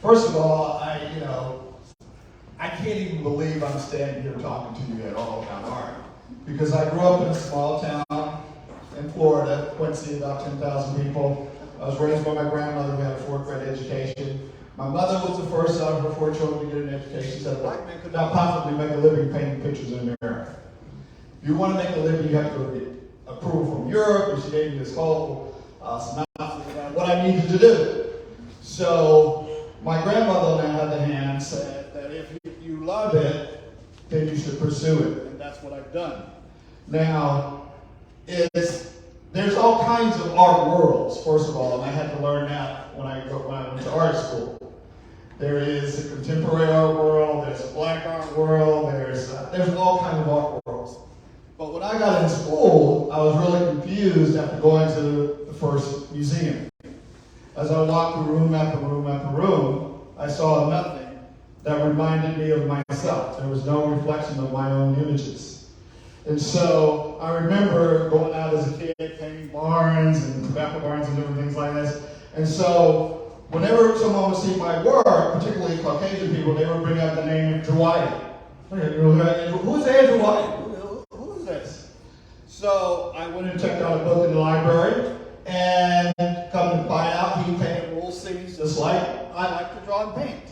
First of all, I can't even believe I'm standing here talking to you at all about art. Because I grew up in a small town in Florida, Quincy, about 10,000 people. I was raised by my grandmother who had a fourth-grade education. My mother was the first out of her 4 children to get an education. She said, black men could not possibly make a living painting pictures in America. If you want to make a living, you have to get approval from Europe, and she gave me this whole synopsis about what I needed to do. So my grandmother, on the other hand, said that if you love it, then you should pursue it, and that's what I've done. Now, there's all kinds of art worlds, first of all, and I had to learn that when I went to art school. There is a contemporary art world, there's a black art world, there's all kinds of art worlds. But when I got in school, I was really confused after going to the first museum. As I walked through room after room after room, I saw nothing that reminded me of myself. There was no reflection of my own images. And so I remember going out as a kid, painting barns and tobacco barns and different things like this. And so whenever someone would see my work, particularly Caucasian people, they would bring up the name Andrew White. Who's Andrew White? Who is this? So I went and checked out a book in the library, and come to find out he painted rule scenes just like I like to draw and paint.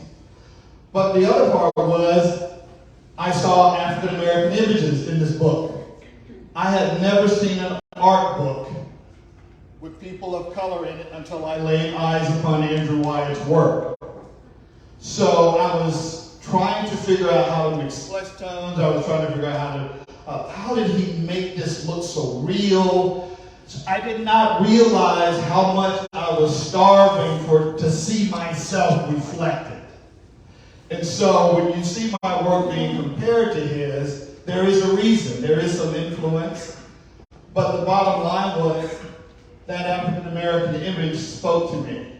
But the other part was, I saw African American images in this book. I had never seen an art book with people of color in it until I laid eyes upon Andrew Wyatt's work. So I was trying to figure out how to mix flesh tones. I was trying to figure out how did he make this look so real? I did not realize how much I was starving to see myself reflected. And so when you see my work being compared to his, there is a reason, there is some influence. But the bottom line was that African American image spoke to me.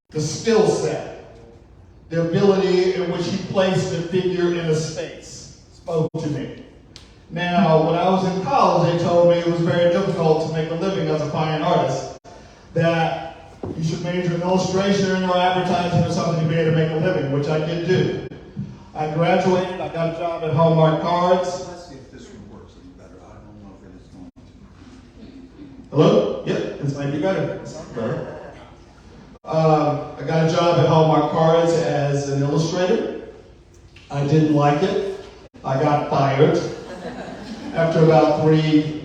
The skill set, the ability in which he placed the figure in a space spoke to me. Now, when I was in college, they told me it was very difficult to make a living as a fine artist, that you should major in illustration or advertising or something to be able to make a living, which I did do. I graduated, I got a job at Hallmark Cards. Let's see if this one works any better. I don't know if it is going to. Hello? Yeah, this might be better. Better. I got a job at Hallmark Cards as an illustrator. I didn't like it. I got fired after about three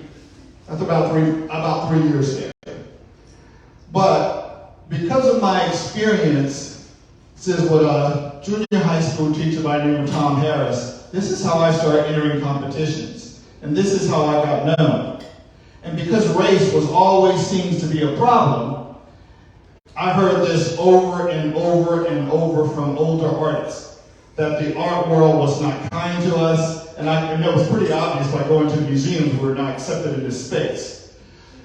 years there. But because of my experience, this is what a junior high school teacher by the name of Tom Harris, this is how I started entering competitions. And this is how I got known. And because race always seems to be a problem, I heard this over and over and over from older artists, that the art world was not kind to us, and it was pretty obvious by going to the museums we were not accepted in this space.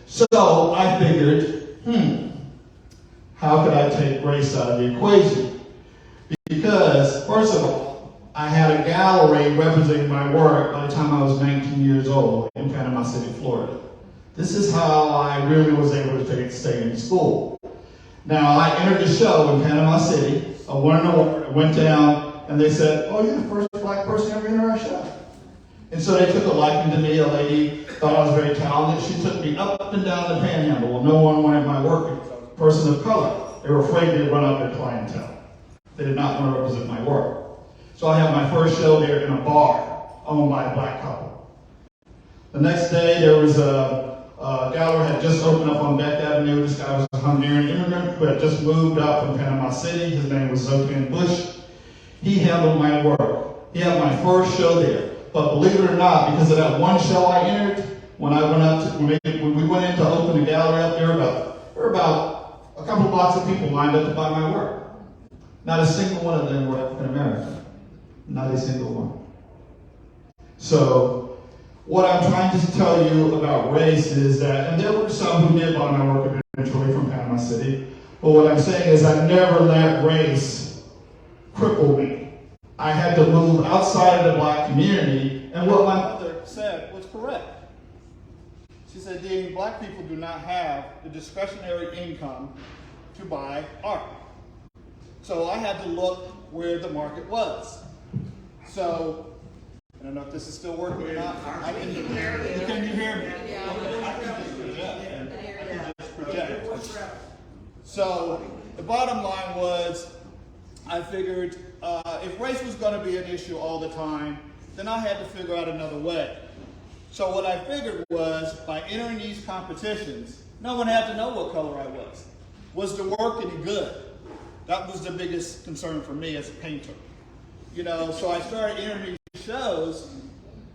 So I figured, how could I take race out of the equation? Because, first of all, I had a gallery representing my work by the time I was 19 years old in Panama City, Florida. This is how I really was able to stay in school. Now, I entered the show in Panama City. I won an award, I went down, and they said, oh, you're the first black person ever in our show. And so they took a liking to me. A lady thought I was very talented. She took me up and down the panhandle. Well, no one wanted my work because I was a person of color. They were afraid they'd run out their clientele. They did not want to represent my work. So I had my first show there in a bar owned by a black couple. The next day, there was a gallery had just opened up on Beck Avenue. This guy was a Hungarian immigrant who had just moved out from Panama City. His name was Zotan Bush. He handled my work. He had my first show there. But believe it or not, because of that one show I entered, when we went in to open the gallery up there, there were about a couple blocks of people lined up to buy my work. Not a single one of them were African American. Not a single one. So, what I'm trying to tell you about race is that, and there were some who did buy my work eventually from Panama City, but what I'm saying is I never let race cripple me. I had to move outside of the black community, and what my mother said was correct. She said, Dean, black people do not have the discretionary income to buy art. So I had to look where the market was. So, I don't know if this is still working or not. Can you hear me? Okay, I can just project. So, the bottom line was, I figured if race was going to be an issue all the time, then I had to figure out another way. So what I figured was, by entering these competitions, no one had to know what color I was. Was the work any good? That was the biggest concern for me as a painter. You know, so I started entering these shows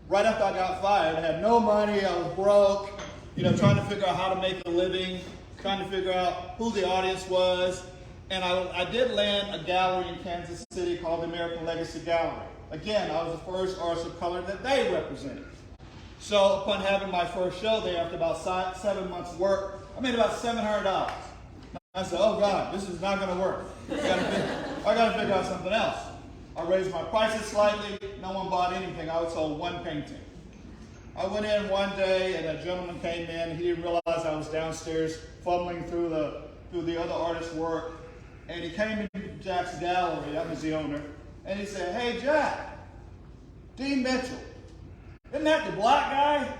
right after I got fired. I had no money, I was broke, you know, trying to figure out how to make a living, trying to figure out who the audience was. And I did land a gallery in Kansas City called the American Legacy Gallery. Again, I was the first artist of color that they represented. So upon having my first show there, after about 7 months of work, I made about $700. I said, oh God, this is not going to work. I got to figure out something else. I raised my prices slightly. No one bought anything. I sold one painting. I went in one day and a gentleman came in. He didn't realize I was downstairs fumbling through the other artist's work. And he came into Jack's gallery. I was the owner. And he said, hey, Jack, Dean Mitchell, isn't that the black guy?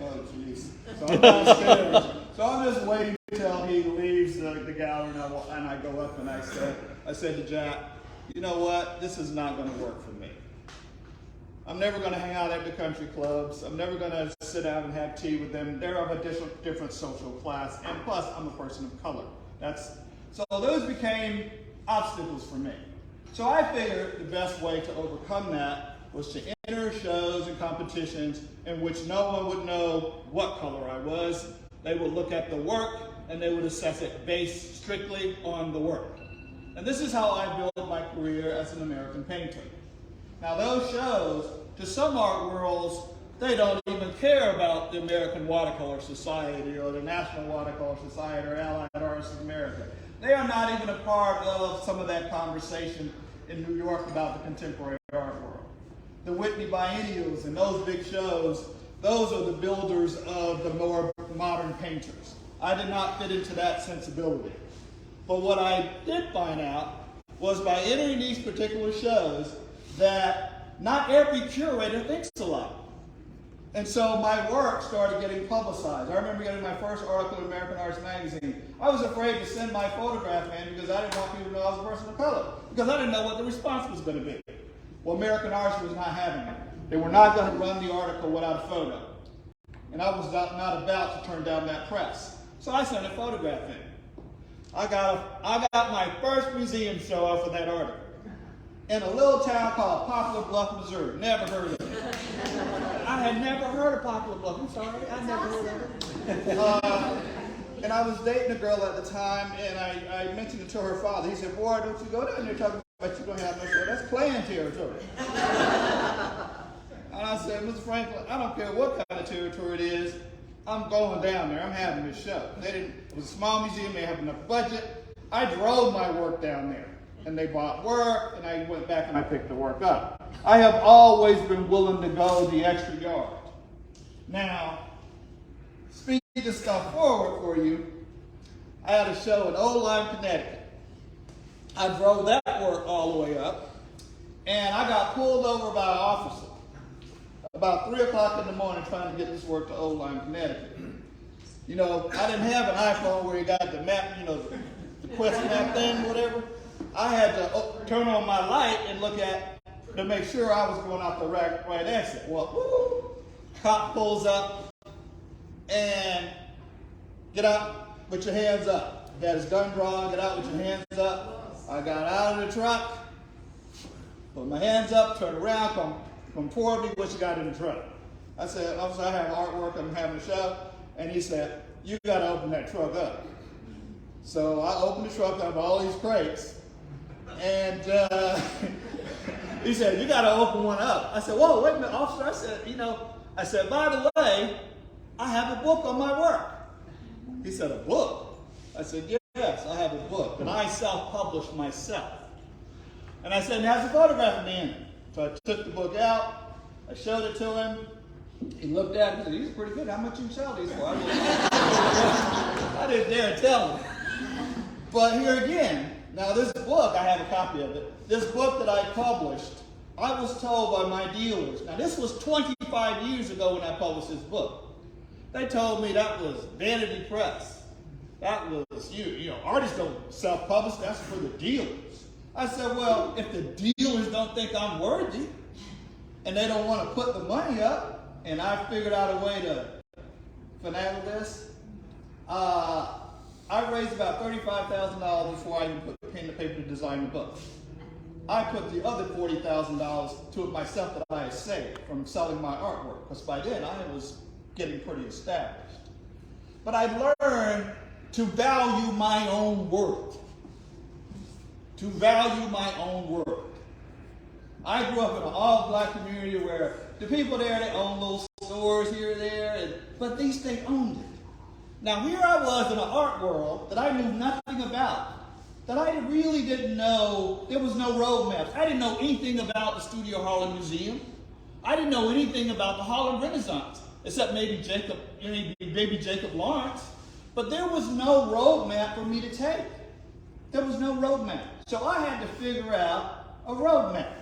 Oh, jeez. So I'm downstairs. So I'm just waiting until he leaves the gallery, and I go up and I said to Jack, you know what? This is not going to work for me. I'm never going to hang out at the country clubs. I'm never going to sit down and have tea with them. They're of a different social class, and plus, I'm a person of color. So those became obstacles for me. So I figured the best way to overcome that was to enter shows and competitions in which no one would know what color I was. They would look at the work and they would assess it based strictly on the work. And this is how I built my career as an American painter. Now those shows, to some art worlds, they don't even care about the American Watercolor Society or the National Watercolor Society or Allied Artists of America. They are not even a part of some of that conversation in New York about the contemporary art world. The Whitney Biennials and those big shows, those are the builders of the more modern painters. I did not fit into that sensibility. But what I did find out was by entering these particular shows that not every curator thinks alike. And so my work started getting publicized. I remember getting my first article in American Arts Magazine. I was afraid to send my photograph in because I didn't want people to know I was a person of color, because I didn't know what the response was going to be. Well, American Arts was not having it. They were not going to run the article without a photo. And I was not about to turn down that press. So I sent a photograph in. I got my first museum show off of that article in a little town called Poplar Bluff, Missouri. Never heard of it. I had never heard of Poplar Bluff. I'm sorry, I never heard of it. And I was dating a girl at the time, and I mentioned it to her father. He said, boy, don't you go down there talking about you don't have no show. That's playing territory. And I said, Mr. Franklin, I don't care what kind of territory it is. I'm going down there. I'm having this show. It was a small museum. They have enough budget. I drove my work down there. And they bought work, and I went back and I picked the work up. I have always been willing to go the extra yard. Now, speed this stuff forward for you, I had a show in Old Lyme, Connecticut. I drove that work all the way up, and I got pulled over by an officer about 3 o'clock in the morning trying to get this work to Old Lyme, Connecticut. You know, I didn't have an iPhone where you got the map, you know, the Quest map thing, whatever. I had to turn on my light and look at to make sure I was going out the right exit. Well, woo, cop pulls up and get out with your hands up. He had his gun drawn, get out with your hands up. I got out of the truck, put my hands up, turned around, come toward me, what you got in the truck? I said, officer, I have artwork, I'm having a show. And he said, you got to open that truck up. So I opened the truck up, all these crates. And he said, you got to open one up. I said, whoa, wait a minute, officer. I said, by the way, I have a book on my work. He said, a book? I said, yes, I have a book. And I self-published myself. And I said, it has a photograph of me in it. So I took the book out. I showed it to him. He looked at it and said, these are pretty good. How much you sell these for? I didn't dare tell him. But here again, now this book, I have a copy of it. This book that I published, I was told by my dealers. Now this was 25 years ago when I published this book. They told me that was vanity press. That was, artists don't self-publish, that's for the dealers. I said, well, if the dealers don't think I'm worthy, and they don't want to put the money up, and I figured out a way to finagle this, I raised about $35,000 before I even put pen to paper to design the book. I put the other $40,000 to it myself that I had saved from selling my artwork, because by then I was getting pretty established. But I learned to value my own worth. To value my own worth. I grew up in an all-black community where the people there, they own little stores here and there, but these they owned it. Now here I was in an art world that I knew nothing about, that I really didn't know. There was no roadmaps. I didn't know anything about the Studio Harlem Museum. I didn't know anything about the Harlem Renaissance, except maybe Jacob Lawrence. But there was no roadmap for me to take. There was no roadmap. So I had to figure out a roadmap.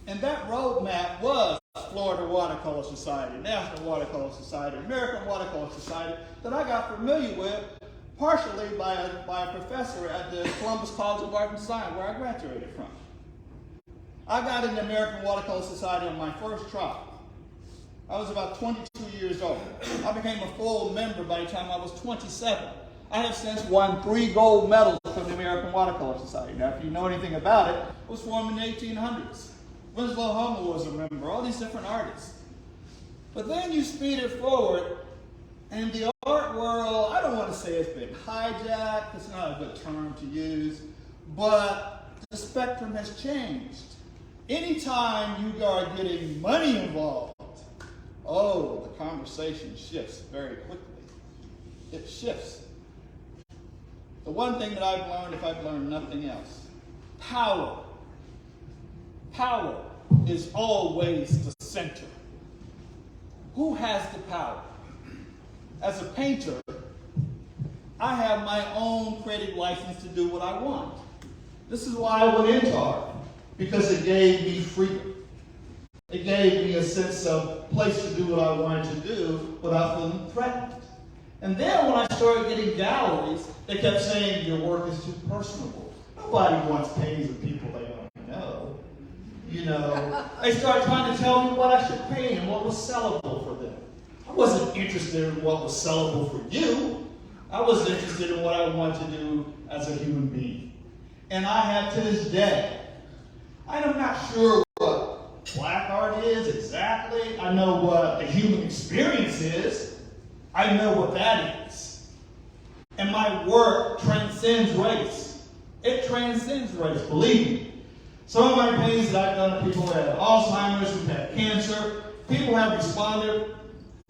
And that roadmap was Florida Watercolor Society, National Watercolor Society, American Watercolor Society, that I got familiar with partially by a professor at the Columbus College of Art and Design, where I graduated from. I got in the American Watercolor Society on my first try. I was about 22 years old. I became a full member by the time I was 27. I have since won 3 gold medals from the American Watercolor Society. Now, if you know anything about it, it was formed in the 1800s. Winslow Homer was a member, all these different artists. But then you speed it forward, and the art world, I don't want to say it's been hijacked, it's not a good term to use, but the spectrum has changed. Anytime you are getting money involved, oh, the conversation shifts very quickly. It shifts. The one thing that I've learned, if I've learned nothing else, power. Power is always the center. Who has the power? As a painter, I have my own creative license to do what I want. This is why I went into art, because it gave me freedom. It gave me a sense of place to do what I wanted to do without feeling threatened. And then when I started getting galleries, they kept saying, your work is too personable. Nobody wants paintings of people they don't know. They started trying to tell me what I should paint and what was sellable for them. I wasn't interested in what was sellable for you. I was interested in what I wanted to do as a human being. And I have to this day, I'm not sure what black art is exactly. I know what the human experience is. I know what that is. And my work transcends race. It transcends race, believe me. Some of my paintings that I've done to people who have Alzheimer's, who have cancer, people have responded.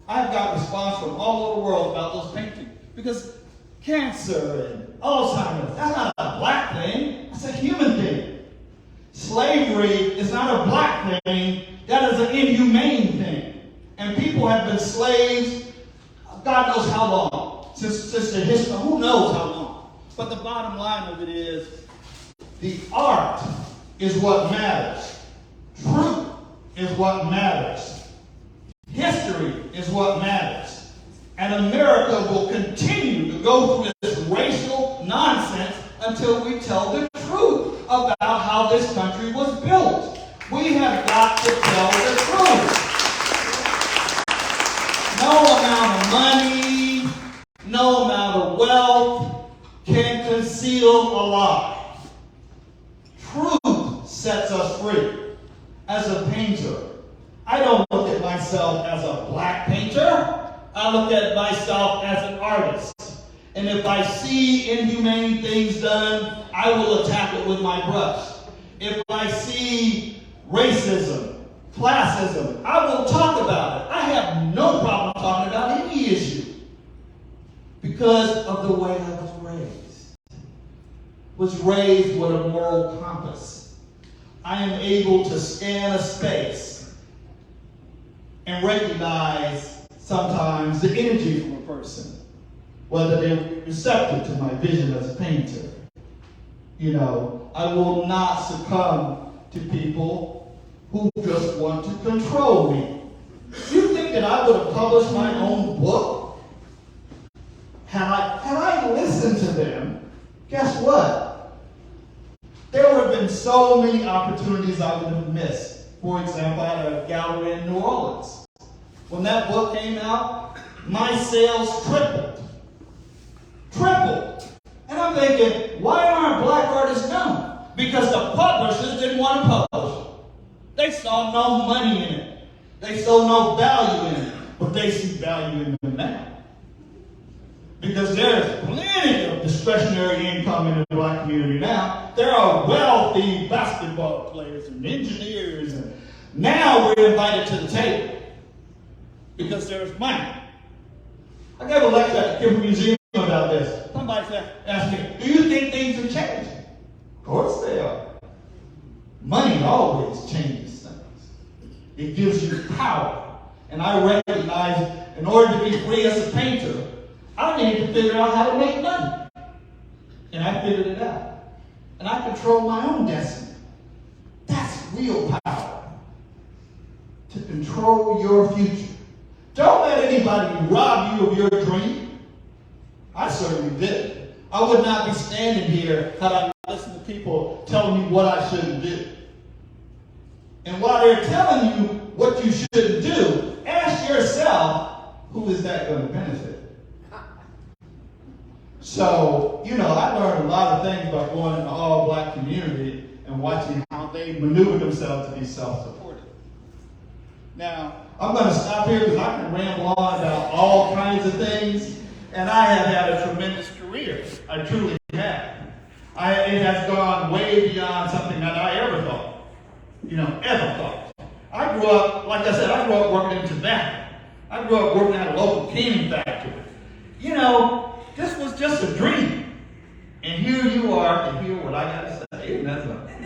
I've got response from all over the world about those paintings. Because cancer and Alzheimer's, that's not a black thing. That's a human thing. Slavery is not a black thing. That is an inhumane thing. And people have been slaves, God knows how long. Since the history, who knows how long. But the bottom line of it is, the art is what matters. Truth is what matters. History is what matters. And America will continue to go through this racial nonsense until we tell the truth about how this country was built. We have got to tell the truth. No amount of money, no amount of wealth can conceal a lie. Truth sets us free. As a painter, I don't look at myself as a black painter. I look at myself as an artist. And if I see inhumane things done, I will attack it with my brush. If I see racism, classism, I will talk about it. I have no problem talking about any issue because of the way I was raised. Was raised with a moral compass. I am able to scan a space and recognize sometimes the energy from a person. whether they're receptive to my vision as a painter. You know, I will not succumb to people who just want to control me. You think that I would have published my own book? Had I listened to them, guess what? There would have been so many opportunities I would have missed. For example, I had a gallery in New Orleans. When that book came out, my sales tripled. Tripled. And I'm thinking, why aren't black artists known? Because the publishers didn't want to publish it. They saw no money in it. They saw no value in it. But they see value in them now. Because there's plenty of discretionary income in the black community now. There are wealthy basketball players and engineers. And now we're invited to the table because there's money. I gave a lecture at the Tampa Museum about this. Somebody asked me, do you think things are changing? Of course they are. Money always changes things. It gives you power. And I recognize in order to be free as a painter, I needed to figure out how to make money. And I figured it out. And I control my own destiny. That's real power. To control your future. Don't let anybody rob you of your dream. I certainly did. I would not be standing here had I listened to people telling me what I shouldn't do. And while they're telling you what you shouldn't do, ask yourself, who is that going to benefit? So, you know, I learned a lot of things about going in the all-black community and watching how they maneuver themselves to be self-supported. Now, I'm going to stop here because I can ramble on about all kinds of things, and I have had a tremendous career. I truly have. It has gone way beyond something that I ever thought. Ever thought. I grew up, like I said, working in tobacco. I grew up working at a local canning factory. This was just a dream. And here you are to hear what I got to say. Isn't that something?